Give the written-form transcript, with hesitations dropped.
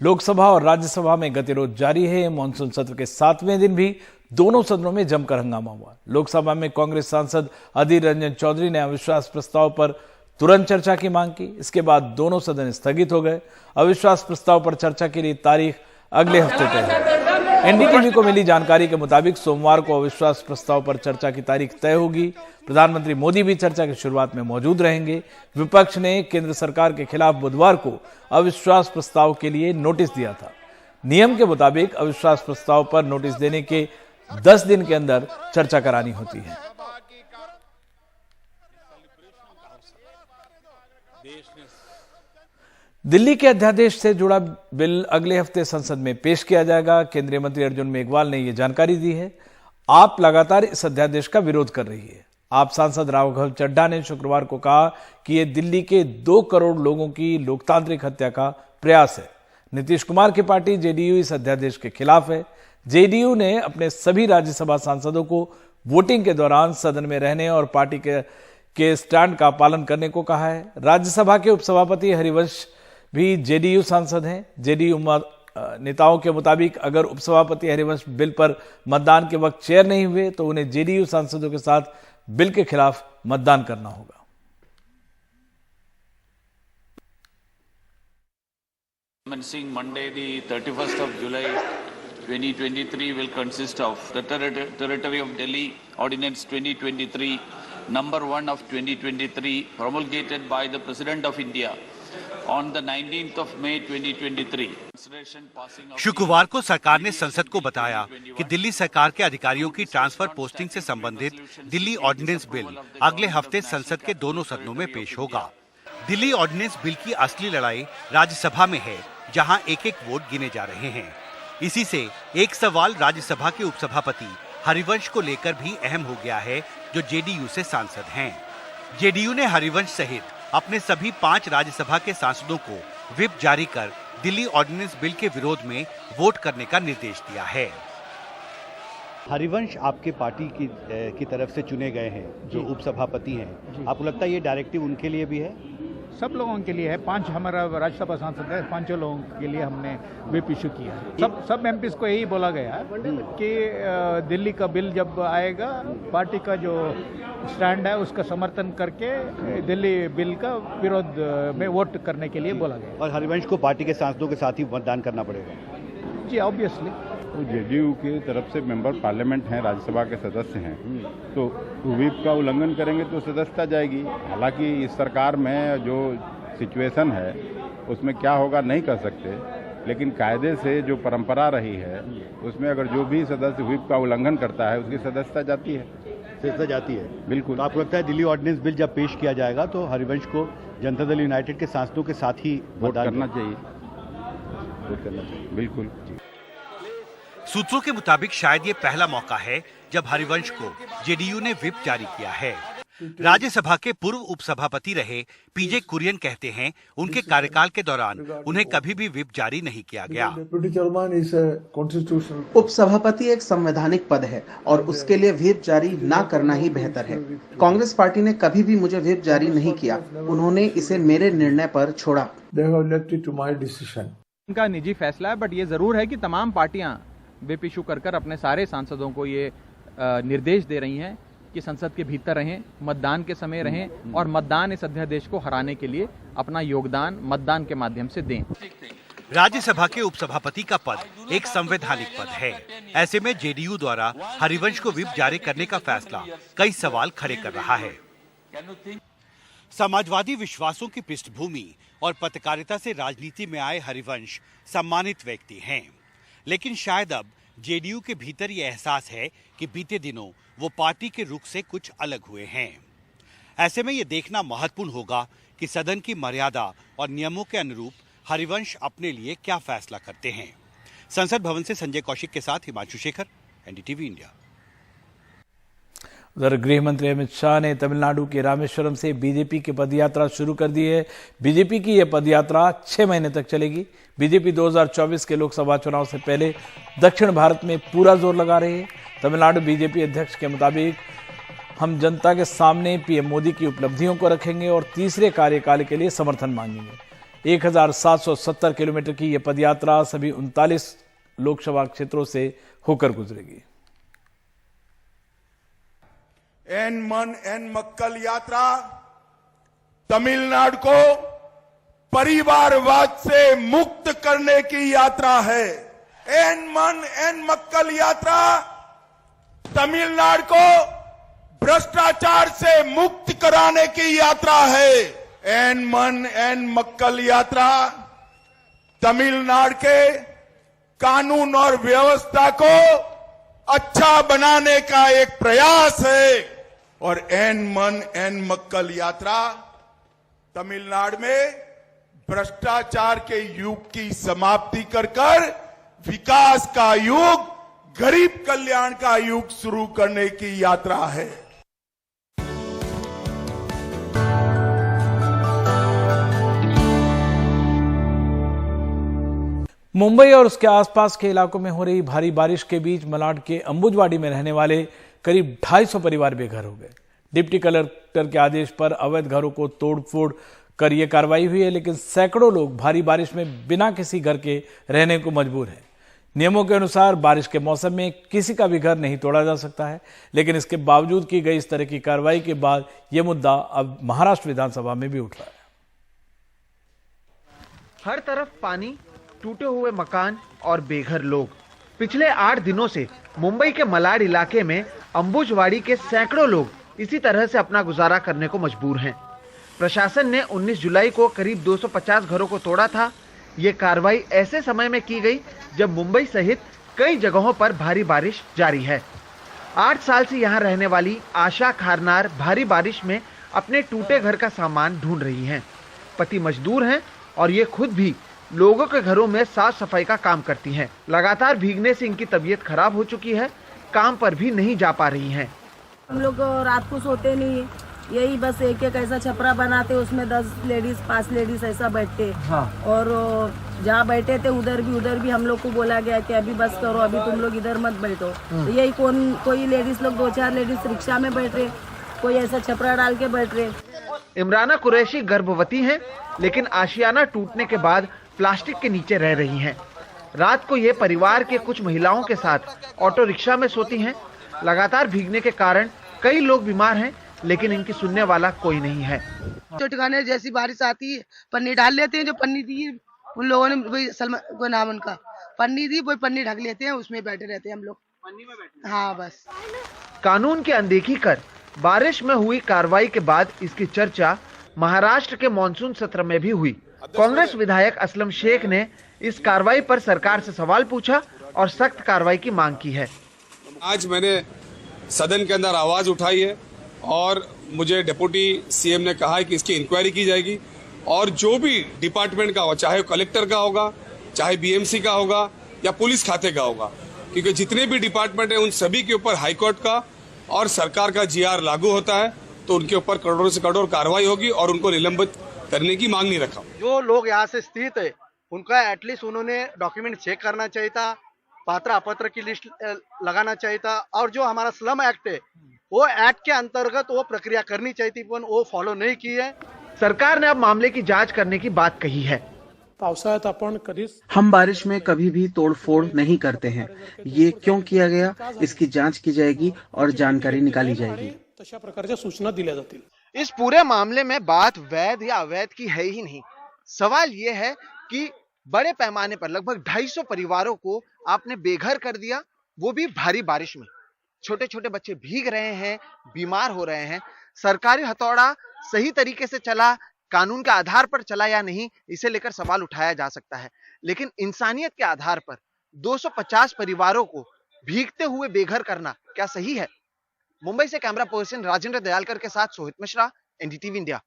लोकसभा और राज्यसभा में गतिरोध जारी है। मानसून सत्र के 7वें दिन भी दोनों सदनों में जमकर हंगामा हुआ। लोकसभा में कांग्रेस सांसद अधीर रंजन चौधरी ने अविश्वास प्रस्ताव पर तुरंत चर्चा की मांग की। इसके बाद दोनों सदन स्थगित हो गए। अविश्वास प्रस्ताव पर चर्चा के लिए तारीख अगले हफ्ते तय है। एनडीटीवी को मिली जानकारी के मुताबिक सोमवार को अविश्वास प्रस्ताव पर चर्चा की तारीख तय होगी। प्रधानमंत्री मोदी भी चर्चा की शुरुआत में मौजूद रहेंगे। विपक्ष ने केंद्र सरकार के खिलाफ बुधवार को अविश्वास प्रस्ताव के लिए नोटिस दिया था। नियम के मुताबिक अविश्वास प्रस्ताव पर नोटिस देने के 10 दिन के अंदर चर्चा करानी होती है। दिल्ली के अध्यादेश से जुड़ा बिल अगले हफ्ते संसद में पेश किया जाएगा। केंद्रीय मंत्री अर्जुन मेघवाल ने यह जानकारी दी है। आप लगातार इस अध्यादेश का विरोध कर रही है। आप सांसद राघव चड्ढा ने शुक्रवार को कहा कि यह दिल्ली के 2 करोड़ लोगों की लोकतांत्रिक हत्या का प्रयास है। नीतीश कुमार की पार्टी जेडीयू इस अध्यादेश के खिलाफ है। जेडीयू ने अपने सभी राज्यसभा सांसदों को वोटिंग के दौरान सदन में रहने और पार्टी के स्टैंड का पालन करने को कहा है। राज्यसभा के उपसभापति हरिवंश भी जेडीयू सांसद हैं। जेडीयू नेताओं के मुताबिक अगर उपसभापति हरिवंश बिल पर मतदान के वक्त चेयर नहीं हुए तो उन्हें जेडीयू सांसदों के साथ बिल के खिलाफ मतदान करना होगा। Commencing Monday, the 31st of July 2023 will consist of the Territory of Delhi Ordinance 2023, number 1 of 2023, promulgated by the President of India on the 19th of May 2023. शुक्रवार को सरकार ने संसद को बताया कि दिल्ली सरकार के अधिकारियों की ट्रांसफर पोस्टिंग से संबंधित दिल्ली ऑर्डिनेंस बिल अगले हफ्ते संसद के दोनों सदनों में पेश होगा। दिल्ली ऑर्डिनेंस बिल की असली लड़ाई राज्यसभा में है, जहां एक-एक वोट गिने जा रहे हैं। इसी से एक सवाल राज्यसभा के उपसभापति हरिवंश को लेकर भी अहम हो गया है, जो जेडीयू से सांसद हैं। जेडीयू ने हरिवंश सहित अपने सभी 5 राज्यसभा के सांसदों को व्हिप जारी कर दिल्ली ऑर्डिनेंस बिल के विरोध में वोट करने का निर्देश दिया है। हरिवंश आपके पार्टी की तरफ से चुने गए हैं, जो उपसभापति हैं। आपको लगता है ये डायरेक्टिव उनके लिए भी है? सब लोगों के लिए है। 5 हमारा राज्यसभा सांसद है, 5 लोगों के लिए हमने व्हिप इशू किया है। सब एमपीज को यही बोला गया कि दिल्ली का बिल जब आएगा, पार्टी का जो स्टैंड है उसका समर्थन करके दिल्ली बिल का विरोध में वोट करने के लिए बोला गया। और हरिवंश को पार्टी के सांसदों के साथ ही मतदान करना पड़ेगा? जी ऑब्वियसली। तो जेडीयू की तरफ से मेंबर पार्लियामेंट हैं, राज्यसभा के सदस्य हैं, तो व्हिप का उल्लंघन करेंगे तो सदस्यता जाएगी। हालांकि इस सरकार में जो सिचुएशन है उसमें क्या होगा नहीं कह सकते, लेकिन कायदे से जो परंपरा रही है उसमें अगर जो भी सदस्य व्हिप का उल्लंघन करता है उसकी सदस्यता जाती है। सदस्यता जाती है, बिल्कुल। तो आपको लगता है दिल्ली ऑर्डिनेंस बिल जब पेश किया जाएगा तो हरिवंश को जनता दल यूनाइटेड के सांसदों के साथ ही वोट करना चाहिए? वोट करना चाहिए, बिल्कुल। सूत्रों के मुताबिक शायद ये पहला मौका है जब हरिवंश को जेडीयू ने व्हिप जारी किया है। राज्यसभा के पूर्व उपसभापति रहे पीजे कुरियन कहते हैं उनके कार्यकाल के दौरान उन्हें कभी भी व्हिप जारी नहीं किया गया। उपसभापति एक संवैधानिक पद है और उसके लिए व्हिप जारी ना करना ही बेहतर है। कांग्रेस पार्टी ने कभी भी मुझे व्हिप जारी नहीं किया। उन्होंने इसे मेरे निर्णय पर छोड़ा। उनका निजी फैसला है, बट ये जरूर है कि तमाम पार्टियां व्हिप इशू कर अपने सारे सांसदों को ये निर्देश दे रही हैं कि संसद के भीतर रहें, मतदान के समय रहें और मतदान इस अध्यादेश को हराने के लिए अपना योगदान मतदान के माध्यम से दें। राज्यसभा के उपसभापति का पद एक संवैधानिक पद है। ऐसे में जेडीयू द्वारा हरिवंश को व्हिप जारी करने का फैसला कई सवाल खड़े कर रहा है। समाजवादी विश्वासों की पृष्ठभूमि और पत्रकारिता से राजनीति में आए हरिवंश सम्मानित व्यक्ति हैं, लेकिन शायद अब जेडीयू के भीतर ये एहसास है कि बीते दिनों वो पार्टी के रुख से कुछ अलग हुए हैं। ऐसे में ये देखना महत्वपूर्ण होगा कि सदन की मर्यादा और नियमों के अनुरूप हरिवंश अपने लिए क्या फैसला करते हैं। संसद भवन से संजय कौशिक के साथ हिमांशु शेखर, एनडीटीवी इंडिया। उधर गृह मंत्री अमित शाह ने तमिलनाडु के रामेश्वरम से बीजेपी की पदयात्रा शुरू कर दी है। बीजेपी की यह पदयात्रा 6 महीने तक चलेगी। बीजेपी 2024 के लोकसभा चुनाव से पहले दक्षिण भारत में पूरा जोर लगा रही है। तमिलनाडु बीजेपी अध्यक्ष के मुताबिक हम जनता के सामने पीएम मोदी की उपलब्धियों को रखेंगे और तीसरे कार्यकाल के लिए समर्थन मांगेंगे। 1770 किलोमीटर की यह पदयात्रा सभी 39 लोकसभा क्षेत्रों से होकर गुजरेगी। एन मन एन मक्कल यात्रा तमिलनाडु को परिवारवाद से मुक्त करने की यात्रा है। एन मन एन मक्कल यात्रा तमिलनाडु को भ्रष्टाचार से मुक्त कराने की यात्रा है। एन मन एन मक्कल यात्रा तमिलनाडु के कानून और व्यवस्था को अच्छा बनाने का एक प्रयास है और एन मन एन मक्कल यात्रा तमिलनाडु में भ्रष्टाचार के युग की समाप्ति कर विकास का युग, गरीब कल्याण का युग शुरू करने की यात्रा है। मुंबई और उसके आसपास के इलाकों में हो रही भारी बारिश के बीच मलाड के अंबुजवाड़ी में रहने वाले करीब 250 परिवार बेघर हो गए। डिप्टी कलेक्टर के आदेश पर अवैध घरों को तोड़फोड़ कर यह कार्रवाई हुई है, लेकिन सैकड़ों लोग भारी बारिश में बिना किसी घर के रहने को मजबूर हैं। नियमों के अनुसार बारिश के मौसम में किसी का भी घर नहीं तोड़ा जा सकता है, लेकिन इसके बावजूद की गई इस तरह की कार्रवाई के बाद यह मुद्दा अब महाराष्ट्र विधानसभा में भी उठ रहा है। हर तरफ पानी, टूटे हुए मकान और बेघर लोग। पिछले 8 दिनों से मुंबई के मलाड इलाके में अंबुजवाड़ी के सैकड़ों लोग इसी तरह से अपना गुजारा करने को मजबूर हैं। प्रशासन ने 19 जुलाई को करीब 250 घरों को तोड़ा था। ये कार्रवाई ऐसे समय में की गई जब मुंबई सहित कई जगहों पर भारी बारिश जारी है। 8 साल से यहाँ रहने वाली आशा खारनार भारी बारिश में अपने टूटे घर का सामान ढूंढ रही हैं। पति मजदूर हैं और ये खुद भी लोगों के घरों में साफ सफाई का काम करती हैं। लगातार भीगने से इनकी तबीयत खराब हो चुकी है, काम पर भी नहीं जा पा रही हैं। हम लोग रात को सोते नहीं, यही बस एक एक ऐसा छपरा बनाते, उसमें 10 लेडीज 5 लेडीज ऐसा बैठते। हाँ। और जहाँ बैठे थे उधर भी हम लोग को बोला गया कि अभी बस करो, अभी तुम लोग इधर मत बैठो। तो यही कोई लेडीज लोग 2-4 लेडीज रिक्शा में बैठ रहे, कोई ऐसा छपरा डाल के बैठ रहे। इमराना कुरैशी गर्भवती हैं, लेकिन आशियाना टूटने के बाद प्लास्टिक के नीचे रह रही हैं। रात को ये परिवार के कुछ महिलाओं के साथ ऑटो रिक्शा में सोती हैं। लगातार भीगने के कारण कई लोग बीमार हैं, लेकिन इनकी सुनने वाला कोई नहीं है। तो ठिकाने जैसी बारिश आती है पन्नी डाल लेते हैं, जो पन्नी दी उन लोगों ने, वही सलमान को नाम उनका, पन्नी दी वही पन्नी ढक लेते हैं, उसमें बैठे रहते हैं हम लोग, पन्नी में बैठे। हाँ बस। कानून की अनदेखी कर बारिश में हुई कार्रवाई के बाद इसकी चर्चा महाराष्ट्र के मॉनसून सत्र में भी हुई। कांग्रेस विधायक असलम शेख ने इस कार्रवाई पर सरकार से सवाल पूछा और सख्त कार्रवाई की मांग की है। आज मैंने सदन के अंदर आवाज उठाई है और मुझे डिप्टी सीएम ने कहा है कि इसकी इंक्वायरी की जाएगी और जो भी डिपार्टमेंट का हो, चाहे कलेक्टर का होगा, चाहे बीएमसी का होगा या पुलिस खाते का होगा, क्योंकि जितने भी डिपार्टमेंट हैं उन सभी के ऊपर हाईकोर्ट का और सरकार का जीआर लागू होता है, तो उनके ऊपर करोड़ों से करोड़ कार्रवाई होगी और उनको निलंबित करने की मांग नहीं रखा। जो लोग यहाँ से स्थित है उनका एटलीस्ट उन्होंने डॉक्यूमेंट चेक करना चाहिए था, पात्र अपात्र की लिस्ट लगाना चाहिए था, और जो हमारा स्लम एक्ट है वो एक्ट के अंतर्गत वो प्रक्रिया करनी चाहिए थी, पर वो फॉलो नहीं की है। सरकार ने अब मामले की जांच करने की बात कही है। हम बारिश में कभी भी तोड़फोड़ नहीं करते हैं। ये क्यों किया गया, इसकी जांच की जाएगी और जानकारी निकाली जाएगी। तशा प्रकारच्या सूचना दिल्या जातील। इस पूरे मामले में बात वैध या अवैध की है ही नहीं। सवाल ये है कि बड़े पैमाने पर लगभग 250 परिवारों को आपने बेघर कर दिया, वो भी भारी बारिश में। छोटे छोटे बच्चे भीग रहे हैं, बीमार हो रहे हैं। सरकारी हथौड़ा सही तरीके से चला, कानून के आधार पर चला या नहीं, इसे लेकर सवाल उठाया जा सकता है, लेकिन इंसानियत के आधार पर 250 परिवारों को भीगते हुए बेघर करना क्या सही है? मुंबई से कैमरा पर्सन राजेंद्र दयालकर के साथ सोहित मिश्रा, एनडीटीवी इंडिया।